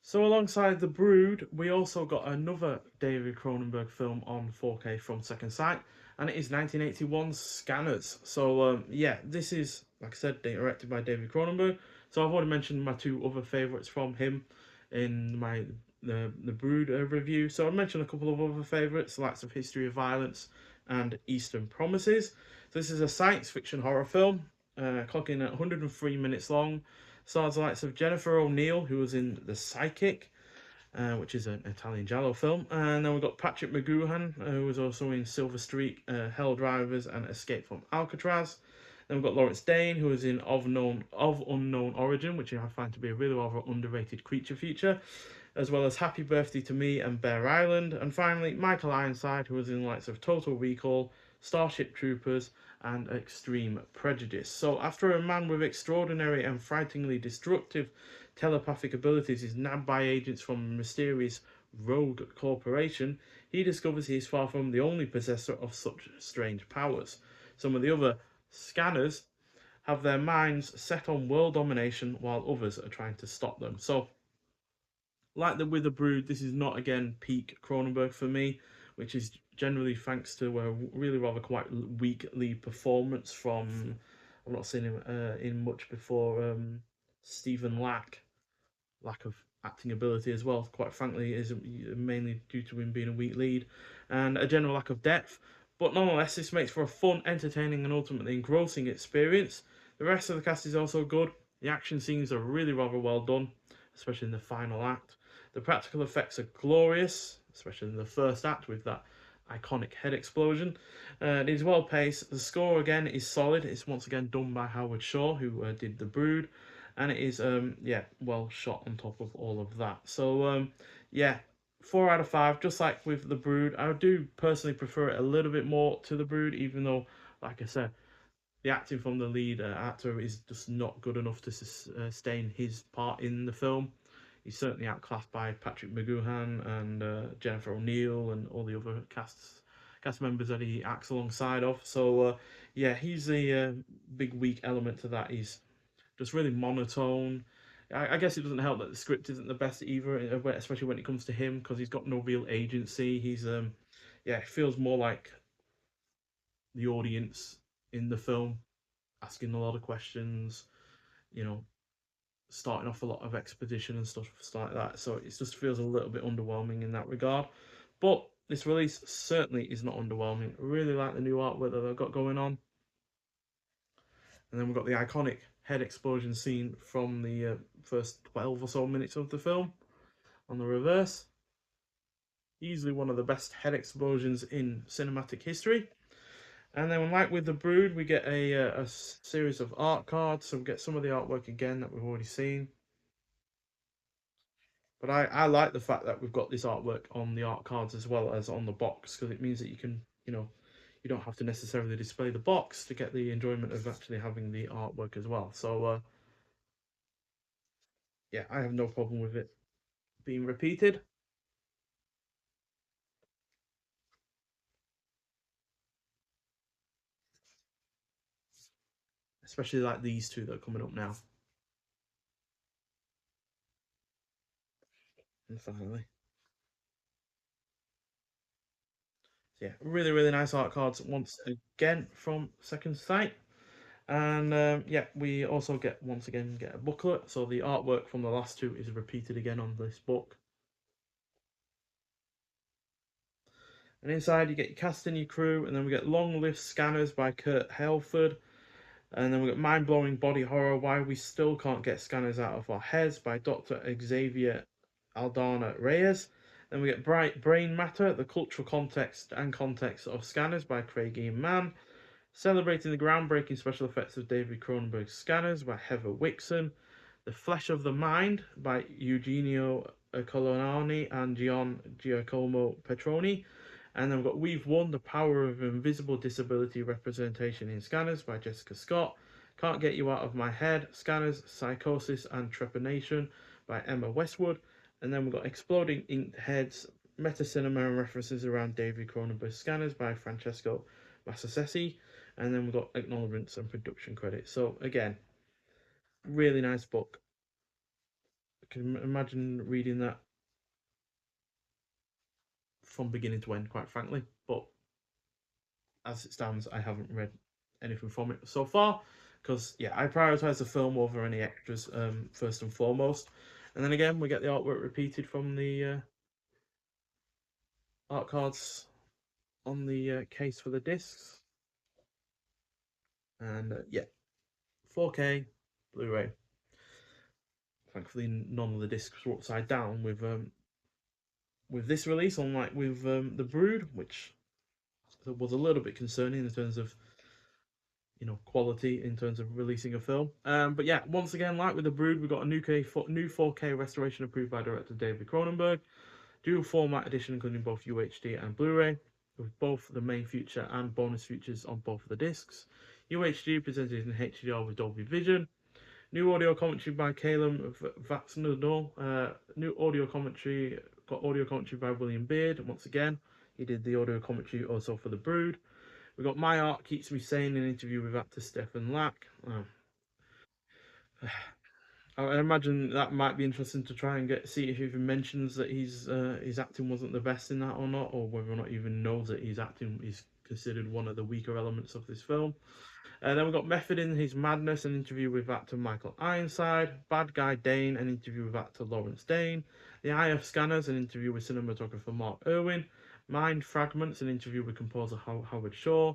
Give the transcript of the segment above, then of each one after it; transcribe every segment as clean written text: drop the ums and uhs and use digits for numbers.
So alongside The Brood, we also got another David Cronenberg film on 4K from Second Sight, and it is 1981's Scanners. So yeah, this is, like I said, directed by David Cronenberg. So I've already mentioned my two other favourites from him in my the Brood review. So I mentioned a couple of other favourites, likes of History of Violence and Eastern Promises. So this is a science fiction horror film, clocking at 103 minutes long. Stars the likes of Jennifer O'Neill, who was in The Psychic, which is an Italian giallo film. And then we've got Patrick McGoohan, who was also in Silver Streak, Hell Drivers, and Escape from Alcatraz. Then we've got Lawrence Dane, who is in of Unknown Origin, which I find to be a really rather underrated creature feature, as well as Happy Birthday to Me and Bear Island. And finally, Michael Ironside, who was in the likes of Total Recall, Starship Troopers, and Extreme Prejudice. So, after a man with extraordinary and frighteningly destructive telepathic abilities is nabbed by agents from a mysterious rogue corporation, he discovers he is far from the only possessor of such strange powers. Some of the other scanners have their minds set on world domination while others are trying to stop them. So, like the with the Brood, this is not again peak Cronenberg for me, which is generally thanks to a really rather quite weak lead performance from. I've not seen him in much before. Stephen lack of acting ability as well. Quite frankly, is mainly due to him being a weak lead, and a general lack of depth. But nonetheless, this makes for a fun, entertaining, and ultimately engrossing experience. The rest of the cast is also good. The action scenes are really rather well done, especially in the final act. The practical effects are glorious, especially in the first act with that iconic head explosion. It is well paced. The score again is solid. It's once again done by Howard Shore, who did The Brood, and it is yeah, well shot on top of all of that. So yeah, 4 out of 5. Just like with The Brood, I do personally prefer it a little bit more to The Brood, even though, like I said, the acting from the lead actor is just not good enough to sustain his part in the film. He's certainly outclassed by Patrick McGoohan and Jennifer O'Neill and all the other cast members that he acts alongside of. So yeah, he's the big weak element to that. He's just really monotone. I guess it doesn't help that the script isn't the best either, especially when it comes to him, because he's got no real agency. He's yeah, it feels more like the audience in the film asking a lot of questions, you know, starting off a lot of exposition and stuff like that. So it just feels a little bit underwhelming in that regard. But this release certainly is not underwhelming. I really like the new artwork that they've got going on. And then we've got the iconic head explosion scene from the first 12 or so minutes of the film on the reverse. Easily one of the best head explosions in cinematic history. And then, like with The Brood, we get a series of art cards. So we get some of the artwork again that we've already seen. But I like the fact that we've got this artwork on the art cards as well as on the box, because it means that you can, you don't have to necessarily display the box to get the enjoyment of actually having the artwork as well. So, yeah, I have no problem with it being repeated, especially like these two that are coming up now. And finally, so yeah, really, really nice art cards once again from Second Sight. And yeah, we also get once again get a booklet. So the artwork from the last two is repeated again on this book. And inside you get your cast and your crew, and then we get Long Live Scanners by Kurt Halford. And then we got Mind Blowing Body Horror, Why We Still Can't Get Scanners Out of Our Heads by Dr. Xavier Aldana Reyes. Then we get Bright Brain Matter, The Cultural Context of Scanners by Craig Ian Mann. Celebrating the groundbreaking special effects of David Cronenberg's Scanners by Heather Wixon. The Flesh of the Mind by Eugenio Colonani and Gian Giacomo Petroni. And then we've got We've Won, The Power of Invisible Disability Representation in Scanners by Jessica Scott. Can't Get You Out of My Head, Scanners, Psychosis and Trepanation by Emma Westwood. And then we've got Exploding Inked Heads, Meta Cinema and References Around David Cronenberg's Scanners by Francesco Massasesi. And then we've got acknowledgements and production credits. So again, really nice book. I can imagine reading that from beginning to end, quite frankly. But as it stands, I haven't read anything from it so far because yeah, I prioritize the film over any extras first and foremost, and then again we get the artwork repeated from the art cards on the case for the discs, and yeah, 4K Blu-ray. Thankfully, none of the discs were upside down with this release, unlike with the Brood, which was a little bit concerning in terms of quality in terms of releasing a film. But yeah, once again, like with the Brood, we got a new 4K restoration approved by director David Cronenberg, dual format edition including both UHD and Blu-ray, with both the main feature and bonus features on both of the discs. UHD presented in HDR with Dolby Vision. New audio commentary by Calum Vatsnudal. New audio commentary got audio commentary by William Beard. Once again, he did the audio commentary also for the Brood. We got My Art Keeps Me Sane, an interview with actor Stefan Lack. I imagine that might be interesting to try and see if he even mentions that his acting wasn't the best in that or not, or whether or not even knows that his acting is considered one of the weaker elements of this film. Then we've got Method in His Madness, an interview with actor Michael Ironside. Bad Guy Dane, an interview with actor Lawrence Dane. The Eye of Scanners, an interview with cinematographer Mark Irwin. Mind Fragments, an interview with composer Howard Shaw.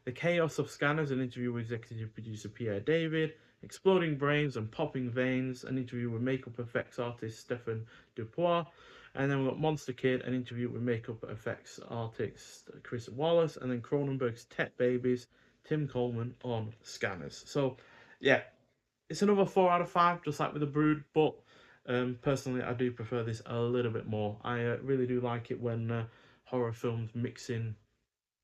The Chaos of Scanners, an interview with executive producer Pierre David. Exploding Brains and Popping Veins, an interview with makeup effects artist Stephen Dupois. And then we've got Monster Kid, an interview with makeup effects artist Chris Wallace. And then Cronenberg's Tech Babies, Tim Coleman on Scanners. So, yeah, it's another 4 out of 5, just like with the Brood. But personally, I do prefer this a little bit more. I really do like it when horror films mix in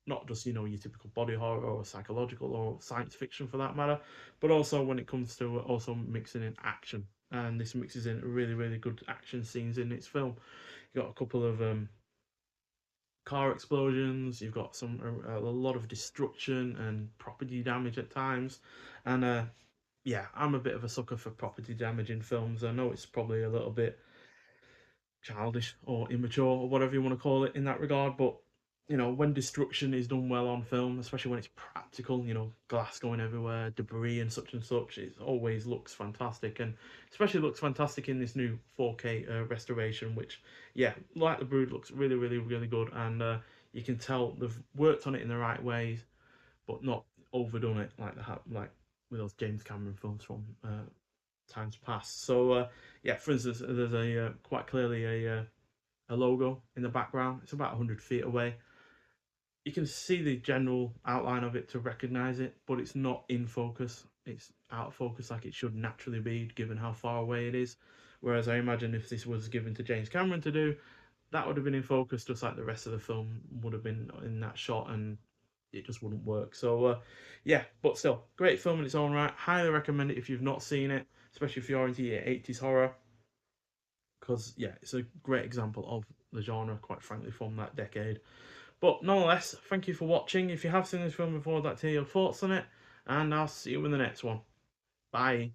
not just your typical body horror or psychological or science fiction for that matter, but also when it comes to also mixing in action. And this mixes in really really good action scenes in its film. You got a couple of car explosions. You've got a lot of destruction and property damage at times, and yeah, I'm a bit of a sucker for property damage in films. I know it's probably a little bit childish or immature or whatever you want to call it in that regard, but when destruction is done well on film, especially when it's practical, glass going everywhere, debris and such, it always looks fantastic, and especially looks fantastic in this new 4K restoration, which, yeah, like the Brood, looks really, really, really good, and you can tell they've worked on it in the right ways, but not overdone it like with those James Cameron films from times past. So yeah, for instance, there's a quite clearly a logo in the background. It's about 100 feet away. You can see the general outline of it to recognize it, but it's not in focus. It's out of focus like it should naturally be, given how far away it is. Whereas I imagine if this was given to James Cameron to do, that would have been in focus just like the rest of the film would have been in that shot, and it just wouldn't work. So yeah, but still, great film in its own right. Highly recommend it if you've not seen it, especially if you're into your 80s horror, because yeah, it's a great example of the genre, quite frankly, from that decade. But nonetheless, thank you for watching. If you have seen this film before, I'd like to hear your thoughts on it, and I'll see you in the next one. Bye.